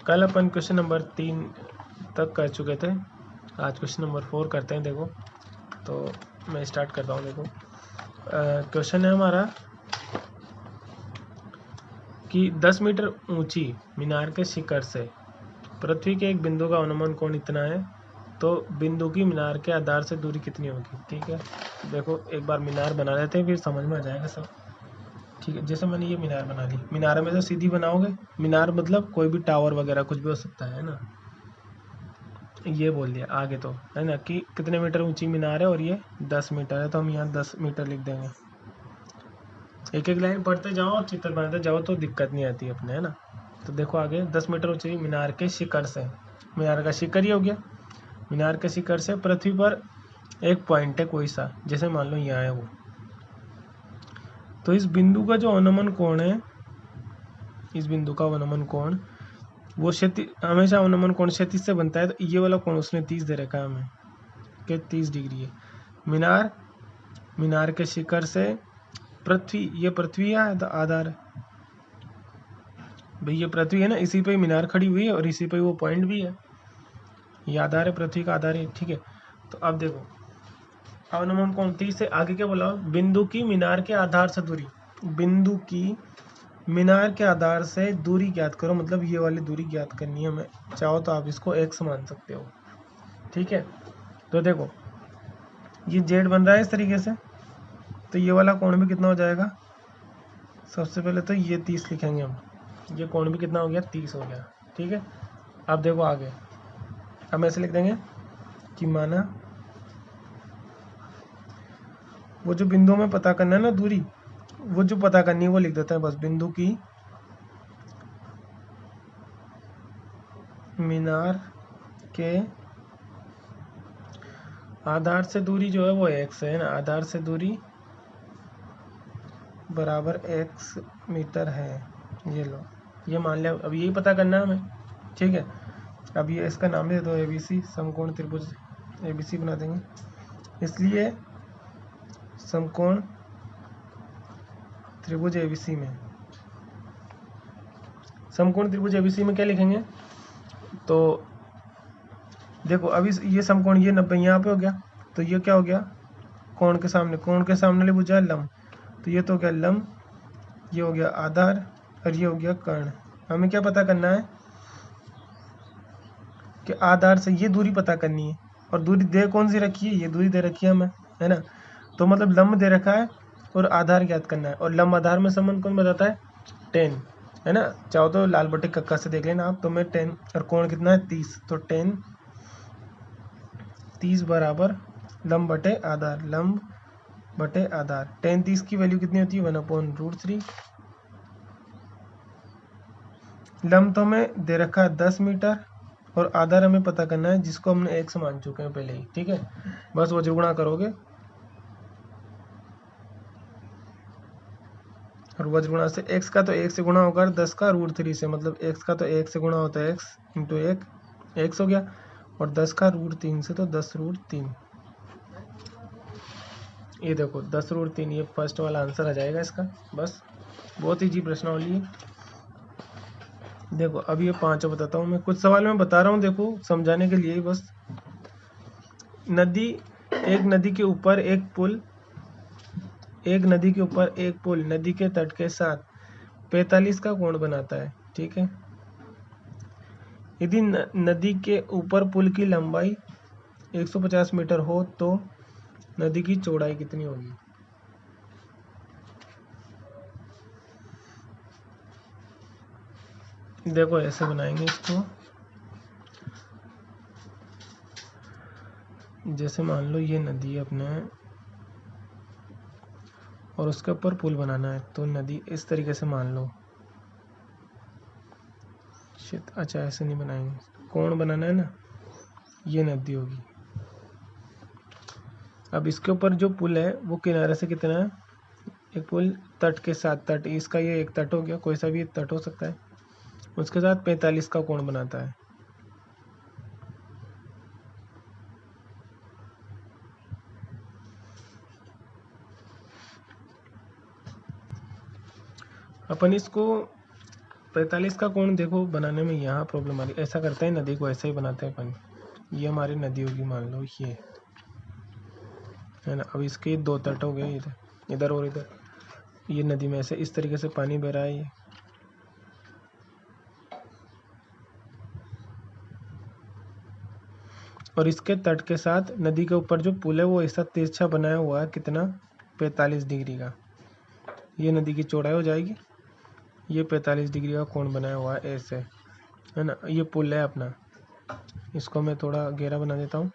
कल अपन question number 3 तक कर चुके थे, आज क्वेश्चन नंबर 4 करते हैं। देखो तो मैं स्टार्ट करता हूँ। देखो क्वेश्चन है हमारा कि 10 मीटर ऊंची मीनार के शिखर से पृथ्वी के एक बिंदु का अनुमान कोण इतना है, तो बिंदु की मीनार के आधार से दूरी कितनी होगी। ठीक है, देखो एक बार मीनार बना लेते हैं, फिर समझ में आ जाएगा सब। ठीक है, जैसे मैंने ये मीनार बना ली, मीनार में तो सीधी बनाओगे, मीनार मतलब कोई भी टावर वगैरह कुछ भी हो सकता है ना। ये बोल दिया आगे तो है ना कि कितने मीटर ऊंची मीनार है और ये 10 मीटर है, तो हम यहाँ 10 मीटर लिख देंगे। एक एक लाइन पढ़ते जाओ और चित्र बनाते जाओ तो दिक्कत नहीं आती अपने, है ना। तो देखो आगे 10 मीटर ऊंची मीनार के शिखर से, मीनार का शिखर ही हो गया। मीनार के शिखर से पृथ्वी पर एक पॉइंट है कोई सा, जैसे मान लो यहाँ है वो, तो इस बिंदु का जो अनुमान कोण है, इस बिंदु का अनुमान कोण वो क्षैतिज, हमेशा अनुमान कोण क्षैतिज से बनता है, तो ये वाला कोण उसने 30 दे रखा है हमें कि 30 डिग्री है। मीनार के शिखर से पृथ्वी, ये पृथ्वी है तो आधार है भाई, ये पृथ्वी है ना, इसी पे मीनार खड़ी हुई है और इसी पे वो पॉइंट भी है, ये आधार है, पृथ्वी का आधार है। ठीक है, तो अब देखो अनुमान कोण 30 से आगे क्या बोला, बिंदु की मीनार के आधार से दूरी, बिंदु की मीनार के आधार से दूरी ज्ञात करो, मतलब ये वाली दूरी ज्ञात करनी है हमें। चाहो तो आप इसको x मान सकते हो। ठीक है, तो देखो ये जेड बन रहा है इस तरीके से, तो ये वाला कोण भी कितना हो जाएगा, सबसे पहले तो ये 30 लिखेंगे हम, ये कोण भी कितना हो गया, 30 हो गया। ठीक है, अब देखो आगे हम ऐसे लिख देंगे कि माना वो जो बिंदु में पता करना है ना दूरी, वो जो पता करनी है वो लिख देते हैं बस, बिंदु की मीनार के आधार से दूरी जो है वो x है ना, आधार से दूरी बराबर x मीटर है। ये लो, ये मान लिया, अब यही पता करना है हमें। ठीक है, अब ये इसका नाम दे दो ABC, समकोण त्रिभुज ABC बना देंगे। इसलिए समकोण त्रिभुज ABC में, समकोण त्रिभुज ABC में क्या लिखेंगे, तो देखो अभी ये समकोण, ये 90 यहाँ पे हो गया, तो ये क्या हो गया, कोण के सामने त्रिभुज है लंब, तो ये तो हो गया लंब, ये हो गया आधार और ये हो गया कर्ण। हमें क्या पता करना है कि आधार से ये दूरी पता करनी है, और दूरी दे कौन सी रखी है, ये दूरी दे रखी है हमें, है ना। तो मतलब लंब दे रखा है और आधार ज्ञात करना है, और लंब आधार में संबंध कौन बताता है, 10, है ना। चाहो तो लाल बटे कक्का से देख लेना आप, तो मैं 10 और कोण कितना है 30, तो 30 बराबर लंब बटे आधार, लंब बटे आधार। 30 की वैल्यू कितनी होती है, 1/√3। लंब तो हमें दे रखा है 10 मीटर और आधार हमें पता करना है, जिसको हमने x मान चुके हैं पहले ही। ठीक है, बस वो गुणा करोगे और वज्र गुणा से x का तो 1 से गुणा होगा 10 का √3 से, मतलब x का तो 1 से गुणा होता है x इंटू 1, x हो गया, और 10 का √3 से तो 10√3। ये देखो 10√3, ये फर्स्ट वाला आंसर आ जाएगा इसका। बस बहुत ईजी प्रश्नावली है। देखो अब ये 5 बताता हूँ मैं, कुछ सवाल मैं बता रहा हूँ देखो समझाने के लिए ही बस। एक नदी के ऊपर एक पुल, नदी के तट के साथ 45 का कोण बनाता है। ठीक है, यदि नदी के ऊपर पुल की लंबाई 150 मीटर हो तो नदी की चौड़ाई कितनी होगी। देखो ऐसे बनाएंगे इसको, जैसे मान लो ये नदी अपने और उसके ऊपर पुल बनाना है, तो नदी इस तरीके से मान लो, अच्छा ऐसे नहीं बनाएंगे, कोण बनाना है ना, ये नदी होगी। अब इसके ऊपर जो पुल है वो किनारे से कितना है, एक पुल तट के साथ, तट इसका ये एक तट हो गया, कोई सा भी एक तट हो सकता है, उसके साथ 45 का कोण बनाता है। अपन इसको 45 का कोण देखो बनाने में यहाँ प्रॉब्लम आ रही है। ऐसा करते हैं, नदी को ऐसे ही बनाते हैं अपन। ये हमारी नदी होगी, मान लो ये है ना। अब इसके 2 तट हो गए, इधर और इधर। ये नदी में ऐसे इस तरीके से पानी बह रहा है ये, और इसके तट के साथ नदी के ऊपर जो पुल है वो ऐसा तिरछा बनाया हुआ है, कितना 45 डिग्री का। ये नदी की चौड़ाई हो जाएगी, ये 45 डिग्री का कोण बनाया हुआ है ऐसे, है ना। ये पुल है अपना, इसको मैं थोड़ा गहरा बना देता हूँ।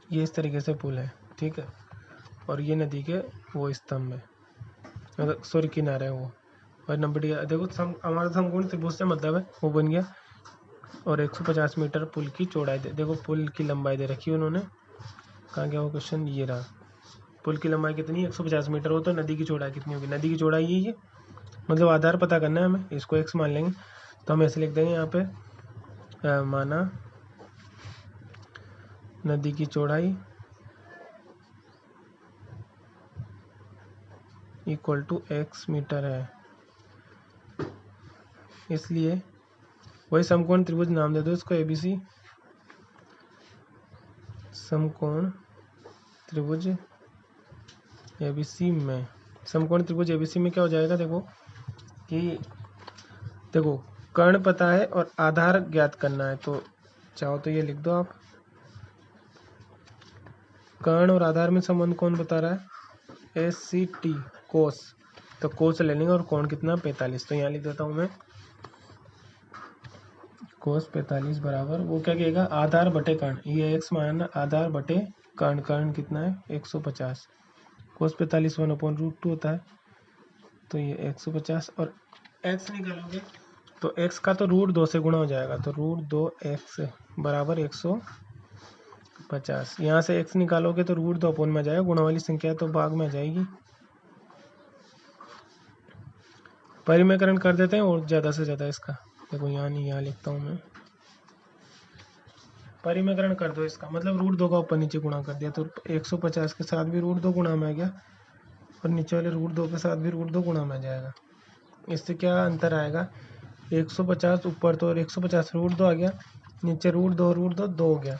ये इस तरीके से पुल है, ठीक है। और ये नदी के वो स्तंभ है, मतलब सॉरी किनारे वो। और नंबर देखो हमारा समकोण त्रिभुज से मतलब है वो बन गया। और 150 मीटर पुल की चौड़ाई देखो पुल की लंबाई दे रखी है उन्होंने। कहाँ गया वो क्वेश्चन, ये रहा। पुल की लंबाई कितनी है, 150 मीटर हो, तो नदी की चौड़ाई कितनी होगी। नदी की चौड़ाई यही है, मतलब आधार पता करना है हमें, इसको x मान लेंगे। तो हम ऐसे लिख देंगे यहाँ पे माना नदी की चौड़ाई इक्वल टू x मीटर है। इसलिए वही समकोण त्रिभुज नाम दे दो इसको ABC, समकोण त्रिभुज ABC में। समकोण त्रिभुज ABC में क्या हो जाएगा, देखो कि देखो कर्ण पता है और आधार ज्ञात करना है, तो चाहो तो ये लिख दो आप। कर्ण और आधार में संबंध कौन बता रहा है, SCT कोस। तो कोस ले लेंगे, और कोण कितना 45। तो यहाँ लिख देता हूँ मैं कोस 45 बराबर, वो क्या कहेगा, आधार बटे कर्ण। ये x माना आधार बटे कर्ण, कर्ण कितना है 150। कोस 45 1/√2 होता है, तो ये 150। और x निकालोगे तो x का तो √2 से गुणा हो जाएगा, तो √2x बराबर 150। यहाँ से x निकालोगे तो √2 अपोन में आ जाएगा, गुणा वाली संख्या तो भाग में आ जाएगी। परिमेयकरण कर देते हैं और ज़्यादा से ज़्यादा इसका, देखो यहाँ नहीं, यहाँ लिखता हूँ मैं। परिमेयकरण कर दो इसका, मतलब √2 का ऊपर नीचे गुणा कर दिया, तो 150 के साथ भी √2 गुणा में आ गया, और नीचे वाले √2 के साथ भी √2 गुणा में आ जाएगा। इससे क्या अंतर आएगा, 150 ऊपर तो, और 150 √2 आ गया, नीचे √2 2 हो गया।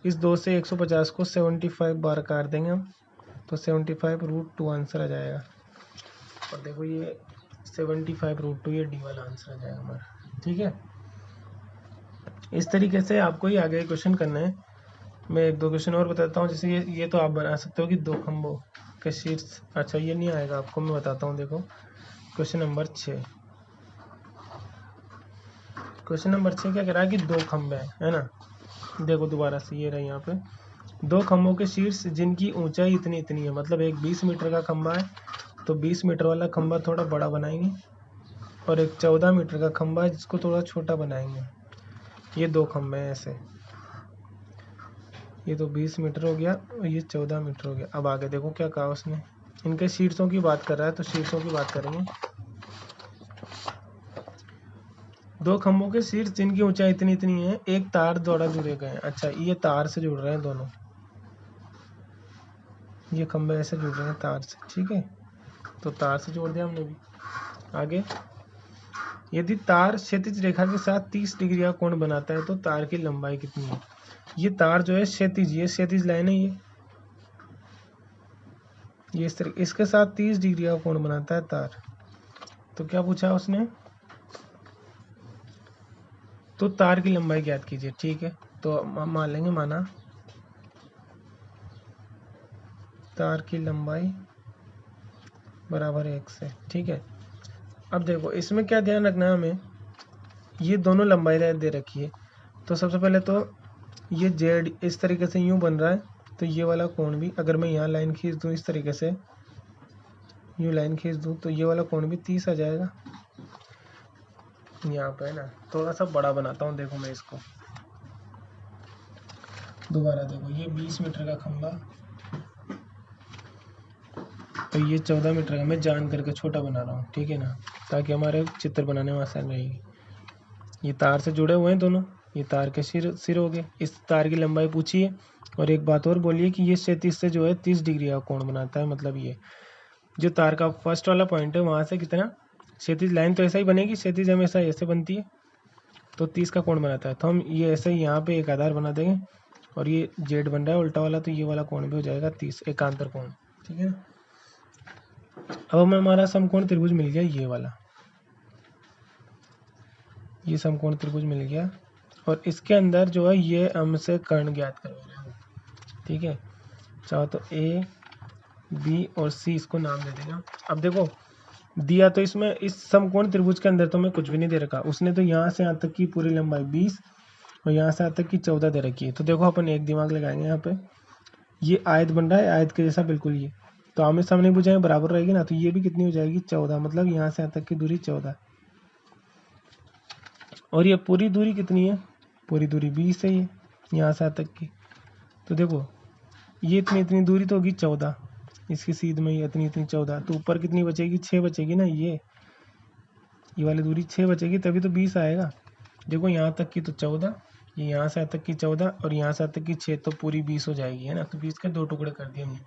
इस 2 से 150 को 75 बार काट देंगे हम, तो 75 √2 आंसर आ जाएगा। और देखो ये 75 √2 ये डी वाला आंसर आ जाएगा हमारा, ठीक है। इस तरीके से आपको ही आगे क्वेश्चन करना है। मैं 1-2 क्वेश्चन और बताता हूँ, जैसे ये तो आप बना सकते हो कि 2 खंभों के शीर्ष, अच्छा ये नहीं आएगा आपको, मैं बताता हूँ। देखो क्वेश्चन नंबर 6, क्वेश्चन नंबर 6 क्या कह रहा है कि 2 खंभे है ना। देखो दोबारा से ये रहे यहाँ पे 2 खंभों के शीर्ष जिनकी ऊंचाई इतनी इतनी है, मतलब एक 20 मीटर का खंभा है, तो 20 मीटर वाला खंभा थोड़ा बड़ा बनाएंगे, और एक 14 मीटर का खंभा है जिसको थोड़ा छोटा बनाएंगे। ये 2 खंभे हैं ऐसे, ये तो 20 मीटर हो गया और ये 14 मीटर हो गया। अब आगे देखो क्या कहा उसने, इनके शीर्षों की बात कर रहा है, तो शीर्षों की बात करेंगे। 2 खंभों के शीर्ष जिनकी ऊंचाई इतनी इतनी है, एक तार द्वारा जुड़े गए हैं। अच्छा ये तार से जुड़ रहे हैं दोनों, ये खंभे ऐसे जुड़ रहे हैं तार से, ठीक है, तो तार से जोड़ दिया हमने भी। आगे यदि तार क्षैतिज रेखा के साथ 30 डिग्री का कोण बनाता है तो तार की लंबाई कितनी है। ये तार जो है क्षैतिज, ये क्षैतिज लाइन है, ये इस तरह इसके साथ 30 डिग्री का कोण बनाता है तार। तो क्या पूछा उसने, तो तार की लंबाई ज्ञात कीजिए, ठीक है। तो हम मान लेंगे माना तार की लंबाई बराबर 1 से, ठीक है। अब देखो इसमें क्या ध्यान रखना है हमें, ये दोनों लंबाई दे रखी है, तो सबसे पहले तो ये जेड इस तरीके से यूं बन रहा है, तो ये वाला कोण भी, अगर मैं यहाँ लाइन खींच दूँ इस तरीके से, यूं लाइन खींच दूँ, तो ये वाला कोण भी 30 आ जाएगा यहाँ पे, है ना। थोड़ा सा बड़ा बनाता हूँ, देखो मैं इसको दोबारा, देखो ये 20 मीटर का खंभा, तो ये 14 मीटर का मैं जान करके छोटा बना रहा हूँ, ठीक है ना, ताकि हमारे चित्र बनाने में आसान रहेगी। ये तार से जुड़े हुए हैं दोनों, ये तार के सिर हो गए। इस तार की लंबाई पूछी है, और एक बात और बोलिए कि ये क्षैतिज से जो है 30 डिग्री का कोण बनाता है, मतलब ये जो तार का फर्स्ट वाला पॉइंट है वहाँ से कितना क्षैतिज लाइन तो ऐसा ही बनेगी, क्षैतिज हमेशा ऐसे बनती है, तो 30 का कोण बनाता है। तो हम ये ऐसे ही यहाँ पे एक आधार बना देंगे और ये जेड बन रहा है उल्टा वाला, तो ये वाला कोण भी हो जाएगा 30, एकांतर कोण, ठीक है ना। अब हमें हमारा समकोण त्रिभुज मिल गया, ये वाला, ये समकोण त्रिभुज मिल गया और इसके अंदर जो है ये हमसे कर्ण ज्ञात करवा रहे हैं, ठीक है। चाहो तो ए बी और सी इसको नाम दे देगा। अब देखो दिया तो इसमें इस समकोण त्रिभुज के अंदर तो हमें कुछ भी नहीं दे रखा, उसने तो यहाँ से यहाँ तक की पूरी लंबाई 20 और यहाँ से यहाँ तक की 14 दे रखी है। तो देखो अपन एक दिमाग लगाएंगे यहाँ पे, ये आयत बन रहा है, आयत के जैसा बिल्कुल ये, तो आमने सामने भुजाएं बराबर रहेगी ना, तो ये भी कितनी हो जाएगी 14, मतलब यहाँ से यहाँ तक की दूरी 14 और ये पूरी दूरी कितनी है, पूरी दूरी 20 है ये यहाँ से यहाँ तक की। तो देखो ये इतनी दूरी तो होगी 14, इसकी सीध में ही इतनी 14, तो ऊपर कितनी बचेगी 6 बचेगी ना, ये वाली दूरी 6 बचेगी, तभी तो 20 आएगा। देखो यहाँ तक की तो 14, ये यहाँ से यहाँ तक की 14 और यहाँ से यहाँ तक की 6, तो पूरी 20 हो जाएगी, है ना। तो 20 के 2 टुकड़े कर दिए हमने।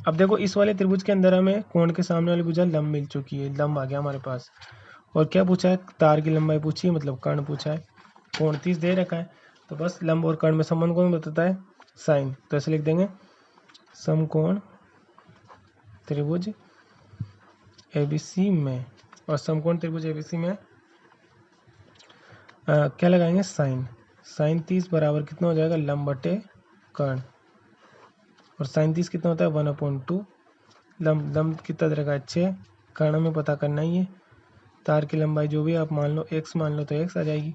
अब देखो इस वाले त्रिभुज के अंदर हमें कोण के सामने वाली भुजा लंब मिल चुकी है, लंब आ गया हमारे पास। और क्या पूछा है, तार की लंबाई पूछी है, मतलब कर्ण पूछा है, कोण 30 दे रखा है, तो बस लंब और कर्ण में संबंध कौन बताता है, साइन। तो ऐसे लिख देंगे समकोण त्रिभुज एबीसी में, और समकोण त्रिभुज एबीसी में क्या लगाएंगे, साइन। साइन 30 बराबर कितना हो जाएगा, लंब बटे कर्ण, और साइन 30 कितना होता है 1/2, लंब कितना दे रखा है 6, कर्ण में पता करना ही है। तार की लंबाई जो भी आप मान लो x मान लो तो x आ जाएगी,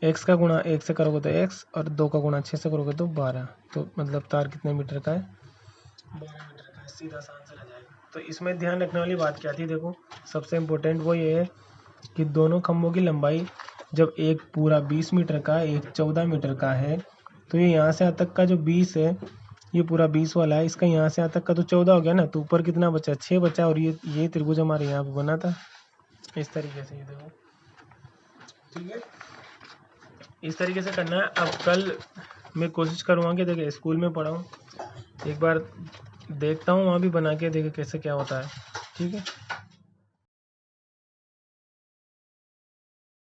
x का गुणा 1 से करोगे तो x और 2 का गुणा 6 से करोगे तो 12, तो मतलब तार कितने मीटर का है, 12 मीटर का है, सीधा सा आंसर आ जाएगा। तो इसमें ध्यान रखने वाली बात क्या थी, देखो सबसे इम्पोर्टेंट वो ये है कि दोनों खंभों की लंबाई जब एक पूरा 20 मीटर का, एक 14 मीटर का है, तो ये यहाँ से यहाँ तक का जो 20 है, ये पूरा 20 वाला है, इसका यहाँ से यहाँ तक का तो 14 हो गया ना, तो ऊपर कितना बचा 6 बचा, और ये त्रिभुज हमारे यहाँ पे बना था इस तरीके से, ये देखो, ठीक है। इस तरीके से करना है। अब कल मैं कोशिश करूँगा कि देखिए स्कूल में पढ़ाऊँ, एक बार देखता हूँ वहाँ भी बना के देखे कैसे क्या होता है, ठीक है।